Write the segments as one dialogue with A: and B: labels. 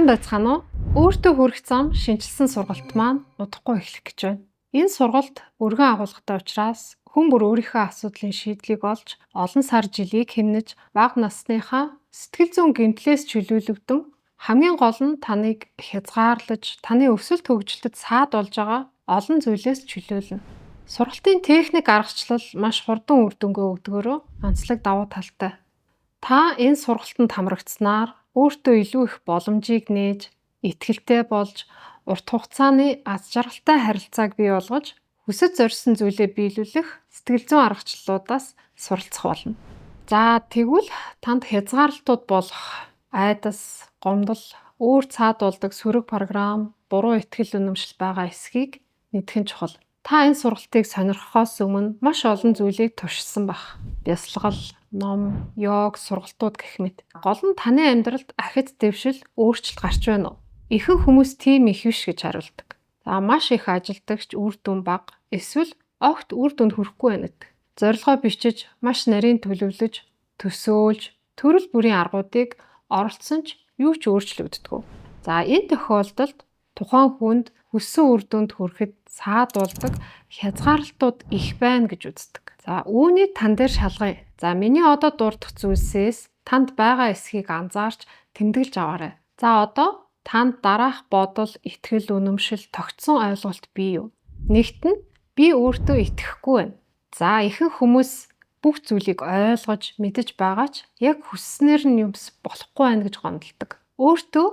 A: Сайн байцгаана уу? Өөртөө хүрэх зам шинжилсэн сургалт маань удахгүй эхлэх гэж байна. Энэ сургалт өргөн агуулгатай учраас хүн бүр өөрийнхөө асуудлын шийдлийг олж, олон сар жилийг хэмнэж, бага насныхаа сэтгэл зүйн гэмтлээс чөлөөлөгдөн хамгийн гол нь таныг хязгаарлаж, таны өсөлт хөгжилдөд саад болж байгаа олон зүйлээс чөлөөлнө. Сургалтын техник аргачлал маш хурдан үр дүнгээ өгдөгөөрөө онцлог давуу талтай. Та энэ сургалтанд хамрагдсанаар өөртөө илүү их боломжийг нээж, итгэлтэй болж, урт хугацааны аз жаргалтай харилцааг бий болгож, хүсэж зорьсон зүйлээ биелүүлэх сэтгэл зүйн аргачлалуудаас суралцах болно. За тэгвэл танд хязгаарлалтууд болох айдас, гомдол, өөр цаад болдог сөрөг програм, буруу итгэл үнэмшил байгаа эсхийг мэдэх нь чухал. Та энэ сургалтыг сонирхохоос өмнө маш олон зүйлийг туршсан бах. Бясалгал, ном, йог, сургалтууд гэх мэт. Гол нь таны амьдралд ахиц дэвшил, өөрчлөлт гарч байна уу? Ихэнх хүмүүс тийм их биш гэж хариулдаг. За маш их ажилдагч үр дүн бага, эсвэл огт үр дүнд хүрэхгүй байна гэдэг. Зорилгоо бичиж, маш нарийн төлөвлөж, төсөөлж, төрөл бүрийн аргуудыг оролцсон ч юу ч өөрчлөгддөггүй. За энэ тохиолдолд тухайн хүнд хүссэн үр дүнд хүрэхэд саад болдог хязгаарлалтууд их байна гэж үздэг. За үүнийг тань дээр шалгая. За миний одоо дурдах зүйлсээс танд байгаа эсхийг анзаарч тэмдэглэж аваарай. За одоо танд дараах бодол, итгэл, үнэмшил, тогтсон ойлголт бий юу? Нэгт нь би өөртөө итгэхгүй байна. За ихэнх хүмүүс бүх зүйлийг ойлгож, мэдэж байгаа ч яг хүсснээр нь юмс болохгүй байна гэж гомдолдог. Өөртөө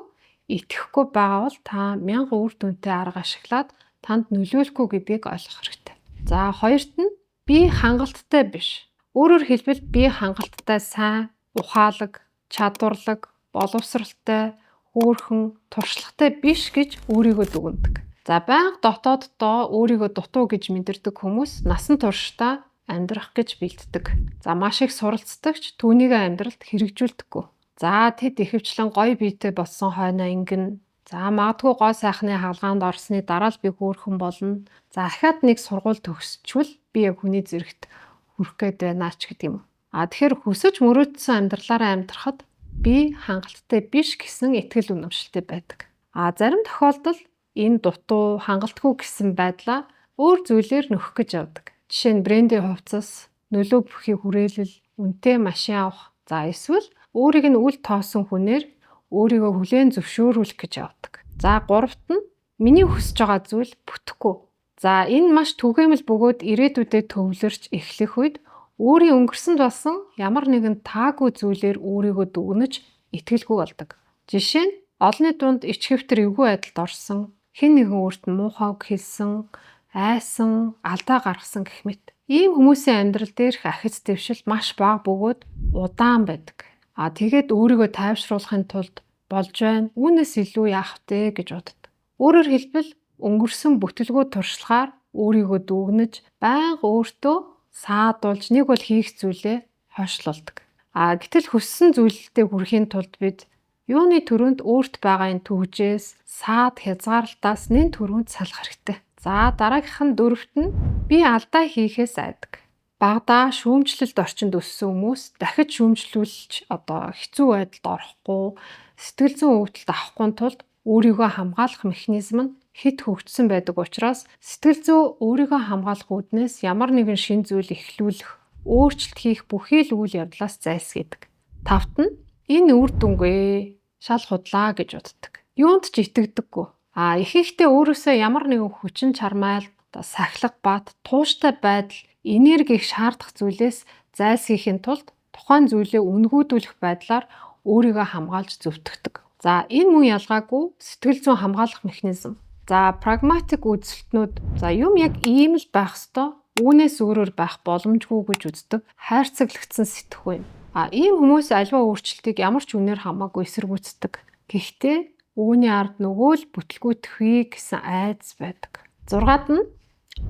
A: итгэхгүй байгаа бол та мянган үр дүнтэй арга ашиглаад танд нөлөөлөхгүй гэдгийг ойлгох хэрэгтэй. За хоёрт нь би хангалттай биш. Өөрөөр хэлбэл би хангалттай сайн, ухаалаг, чадварлаг, боловсралтай, хөөрхөн, туршлагатай биш гэж өөрийгөө дүгнэдэг. За байнга дотооддоо өөрийгөө дутуу гэж мэдэрдэг хүмүүс насан туршдаа амьдрах гэж бэлддэг. За маш их суралцдагч түүнийгээ амьдралд хэрэгжүүлдэггүй. За тэд ихэвчлэн гоё биетэй болсон хойноо ингэн. За магадгүй гоо сайхны хаалгаанд орсны дараа л би хөөрхөн болно. За ахаад нэг сургууль төгсчвөл би яг хүний зэрэгт хүрэх гээд байна ч гэдэг юм. Тэгэхээр хүсэж мөрөөдсөн амьдралаараа амьдрахад би хангалттай биш гэсэн итгэл үнэмшилтэй байдаг. Зарим тохиолдолд энэ дутуу, хангалтгүй гэсэн байдлаа өөр зүйлээр нөхөх гэж явдаг. Жишээ нь брендийн хувцас, нөлөө бүхий хүрээлэл, үнэтэй машин авах. За эсвэл өөрийг нь үл тоосон хүнээр өөрийгөө хүлээн зөвшөөрүүлэх гэж явдаг. За гуравт нь миний хүсэж байгаа зүйл бүтэхгүй. За энэ маш түгээмэл бөгөөд ирээдүйдээ төвлөрч эхлэх үед өөрийн өнгөрсөнд болсон ямар нэгэн таагүй зүйлээр өөрийгөө дүгнэж итгэлгүй болдог. Жишээ нь олонний дунд ичхэвтер эвгүй байдалд орсон, хэн нэгэн өөрт нь муухай хэлсэн, айсан, алдаа гаргасан гэх мэт. Ийм хүмүүсийн амьдрал дээрх ахиц дэвшил маш бага бөгөөд удаан байдаг. Тэгээд өөрийгөө тайвшруулахын тулд болж байна. Үүнээс илүү яах вэ гэж боддог. Өөрөөр хэлбэл өнгөрсөн бүтлгүү туршлагаар өөрийгөө дүгнэж, байнга өөртөө саадуулж нэг бол хийх зүйлээ хойшлуулдаг. Гэтэл хүссэн зүйлдээ хүрэхийн тулд бид юуны төрөнд өөрт байгаа энэ төвжээс, саад, хязгаарлалтаас нэн төрөнд салах хэрэгтэй. За дараагийнх нь дөрөвт нь би алдаа хийхээс айдаг. Багадаа шүүмжлэлд орчинд өссөн хүмүүс дахиж шүүмжлүүлж хэцүү байдалд орохгүй, сэтгэл зүйн өвдөлт авахгүй тулд өөрийгөө хамгаалах механизм нь хэд хөгжсөн байдаг учраас сэтгэл зүй өөрийгөө хамгаалах үүднээс ямар нэгэн шин зүйл эхлүүлэх, өөрчлөлт хийх бүхий л үйл явдлаас зайлсхийдэг. Тавт нь энэ үр дүнгүй шал худлаа гэж боддог. Юунд ч итгэдэггүй. Ихэнхдээ өөрөөсөө ямар нэгэн хүчин чармайл, сахилга бат, тууштай байдал, энерги их шаардах зүйлээс зайлсхийхин тулд тухайн зүйлээ үнгүүдүүлэх байдлаар өөрийгөө хамгаалж зөвтгдөг. За энэ мөн ялгаагүй сэтгэл зүйн хамгаалах механизм. За прагматик үзэлтнүүд юм яг ийм л байх ёстой, үүнээс өөрөөр байх боломжгүй гэж үздэг хайрцаглагдсан сэтгхүүн. Ийм хүмүүс альва өөрчлөлтийг ямар ч үнээр хамаагүй эсэргүүцдэг. Гэхдээ үүний ард нөгөө л бүтлгүүтгхий гэсэн айдас байдаг. 6-ад нь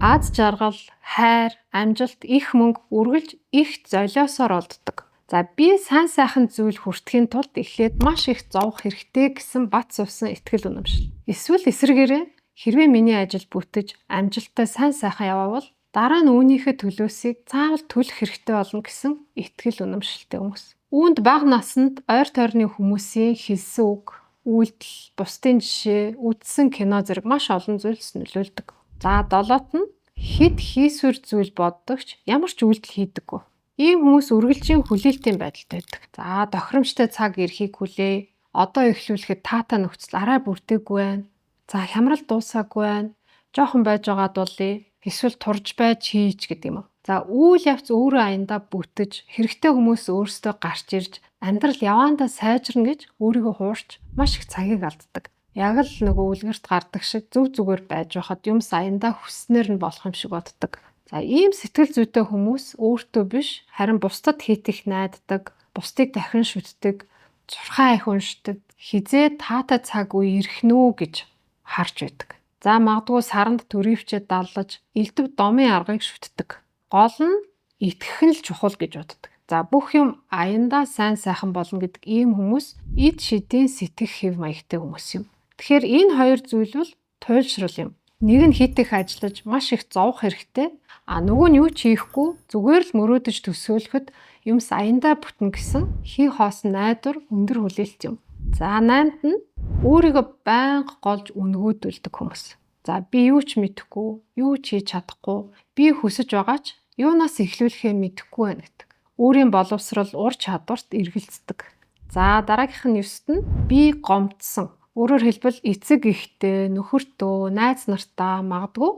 A: аз жаргал, хайр, амжилт, их мөнгө үргэлж их золиосоор олддог. За би сайн сайхан зүйл хүртэхийн тулд эхлээд маш их зовох хэрэгтэй гэсэн бат сувсан итгэл үнэмшил. Эсвэл эсвэргээрээ хэрвээ миний ажил бүтэж амжилттай сайн сайхан явбал дараа нь үүнийхээ төлөөсийг заавал төлөх хэрэгтэй болно гэсэн итгэл үнэмшилтэй хүмүүс. Үүнд бага наснд ойр тойрны хүмүүсийн хэлсэн үг, үйлдэл, бусдын жишээ, үзсэн кино зэрэг маш олон зүйлс нөлөөлдөг. За 7-т нь хэд хийсвэр зүйл боддогч ямар ч үйлдэл хийдэггүй. Ийм хүмүүс үргэлжийн хүлээлтийн байдалтай байдаг. За тохиромжтой цаг ирэхийг хүлээ. Одоо эхлүүлэхэд таатай нөхцөл арай бүрдээгүй байна. За хямрал дуусаагүй байна. Жохон байж байгаа дуулъя. Эсвэл турж байж хийж гэдэг юм. За үйл явц өөрөө аяндаа бүтэж хэрэгтэй хүмүүс өөрсдөө гарч ирж амьдрал яваандаа сайжирна гэж өөрийгөө хуурч маш их цагийг алддаг. Яг л нөгөө үлгэрт гардаг шиг зөв зүгээр байж байхад юмс аяндаа хүснээр нь болох юм шиг боддог. За ийм сэтгэл зүйтэй хүмүүс өөртөө биш харин бусдад хийх найддаг, бусдыг дахин шүтдэг, зурхаа их уншдаг, хизээ таатай цаг үе ирэх нүү гэж харж байдаг. За магадгүй саранд төрөвчөд даллаж, элдв домын аргыг шүтдэг. Гол нь итгэх нь л чухал гэж боддог. За бүх юм аяндаа сайн сайхан болно гэдэг ийм хүмүүс эд шидийн сэтгэх хэв маягтай хүмүүс юм. Тэгэхээр энэ хоёр зүйл бол туйлшрал юм. Нэг нь хит их ажиллаж маш их зовох хэрэгтэй. Нөгөө нь юу ч хийхгүй зүгээр л мөрөөдөж төсөөлөхөд юмс аяндаа бүтнэ гэсэн хий хоосон найдвар өндөр хүлээлт юм. За 8-т нь өөрийгөө байнга голж үнгүүдүүлдэг хүмүүс. За би юу ч мэдэхгүй, юу ч хийж чадахгүй, би хүсэж байгаа ч юунаас эхлүүлэхээ мэдэхгүй байна гэдэг. Өөрийн боловсрол, ур чадварт эргэлздэг. За дараагийнх нь 9-т нь би гомдсон. Өөрөөр хэлбэл эцэг эхтэй, нөхөртөө, найз нартаа магадгүй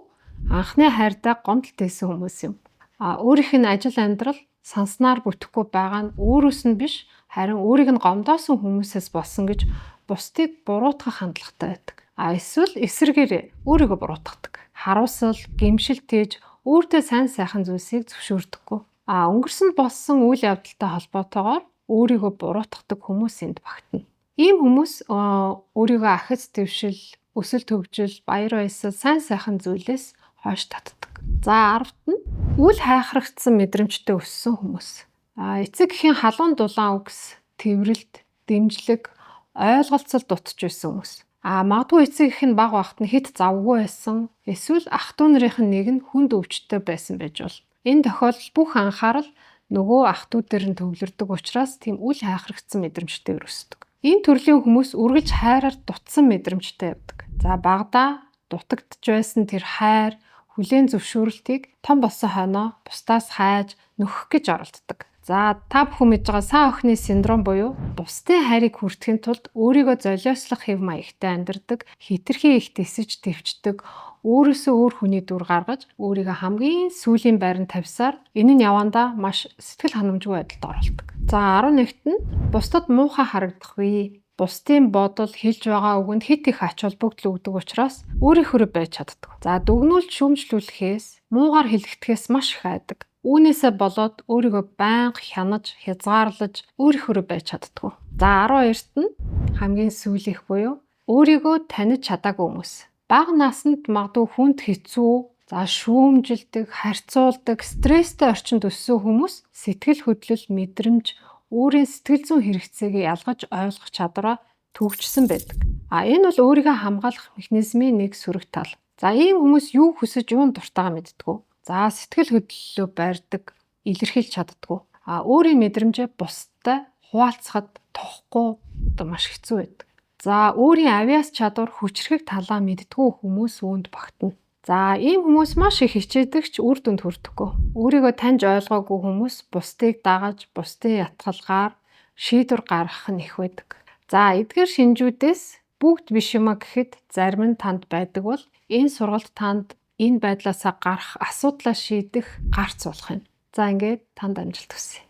A: анхны хайрдаа гомдолтойсэн хүмүүс юм. Өөрийнх нь ажил амьдрал санснаар бүтэхгүй байгаа нь өөрөөс нь биш, харин өөрийг нь гомдоосон хүмүүсээс болсон гэж бусдыг буруутгах хандлагатай байдаг. Эсвэл эсэргээрээ өөрийгөө буруутгадаг. Харуусал, гэмшилтээж өөртөө сайн сайхан зүйлсийг зөвшөөрдөггүй. Өнгөрсөнд болсон үйл явдалтай холбоотойгоор өөрийгөө буруутгадаг хүмүүс энд багтана. Ийм хүмүүс өөрийгөө ахиц твшил, өсөл төвжил, баяр баясгал, сайн сайхан зүйлээс хойш татдаг. За 10-т нь үл хайхрагдсан мэдрэмжтэй өссөн хүмүүс. Эцэг эхийн халуун дулаан үгс, тэврэлт, дэмжлэг, ойлголцол дутж байсан хүмүүс. Магадгүй эцэг эх нь бага багт нь хит завгүй байсан. Эсвэл ах дүү нарын нэг нь хүнд өвчтөй байсан байж бол. Энэ тохиолдолд бүх анхаарал нөгөө ах дүү дээр нь төвлөрдөг учраас тийм үл хайхрагдсан мэдрэмжтэй өрсдөг. Энэ төрлийн хүмүүс үргэлж хайраар дутсан мэдрэмжтэй явдаг. За багада дутагдж байсан тэр хайр, хүлээн зөвшөөрлтийг том болсон хойноо бусдаас хайж нөхөх гэж оролддог. За та бүхэн мэдж байгаа сайн охины синдром буюу бусдын хайрыг хүртэхийн тулд өөрийгөө золиослох хэв маягтай амьдардаг, хитрхи их тэсэж твчдэг, өөрөөсөө өөр хүний дүр гаргаж өөрийгөө хамгийн сүүлийн байранд тавьсаар энэ нь явандаа маш сэтгэл ханамжгүй байдалд оролдог. За 11-т нь бусдад муухай харагдахгүй, бусдын бодол хэлж байгаа үгэнд хит их ач холбогдол өгдөг учраас өөрийнхөө байж чаддаг. За дүгнүүлж шүүмжлүүлэхээс, муугар хэлэгдэхээс маш их айдаг. Үүнээсээ болоод өөрийгөө байнга хянаж, хязгаарлаж өөрийнхөө байж чаддаг. За 12-т нь хамгийн сүүлийнх буюу өөрийгөө таних чадаагүй хүмүүс. Бага наснд магадгүй хүнд хэцүү, за шүүмжилдэг, харьцуулдаг, стресстэй орчинд өссөн хүмүүс сэтгэл хөдлөл, мэдрэмж, өөрийн сэтгэл зүйн хэрэгцээг ялгаж ойлгох чадвараа төгжсөн байдаг. Энэ бол өөрийгөө хамгаалах механизмын нэг сөрөг тал. За ийм хүмүүс юу хүсэж, юунд дуртайгаа мэддэггүй. За сэтгэл хөдлөлөө барьдаг, илэрхийлж чаддаггүй. Өөрийн мэдрэмжээ бусдад хуваалцахад тохгүй маш хэцүү байдаг. За өөрийн авиас чадвар, хүчрхэг талаа мэддэггүй хүмүүс үүнд багтана. За ийм хүмүүс маш их хичээдэгч үр дүнд хүрдэггүй. Өөрийгөө таньж ойлгоогүй хүмүүс бусдыг дагаж, бусдын ятгалгаар шийдвэр гаргах нь их байдаг. За эдгээр шинжүүдээс бүгд биш юма гэхэд зарим нь танд байдаг бол энэ сургалт танд энэ байдлаасаа гарах асуудлаа шийдэх гарц болох юм. За ингээд танд амжилт хүсье.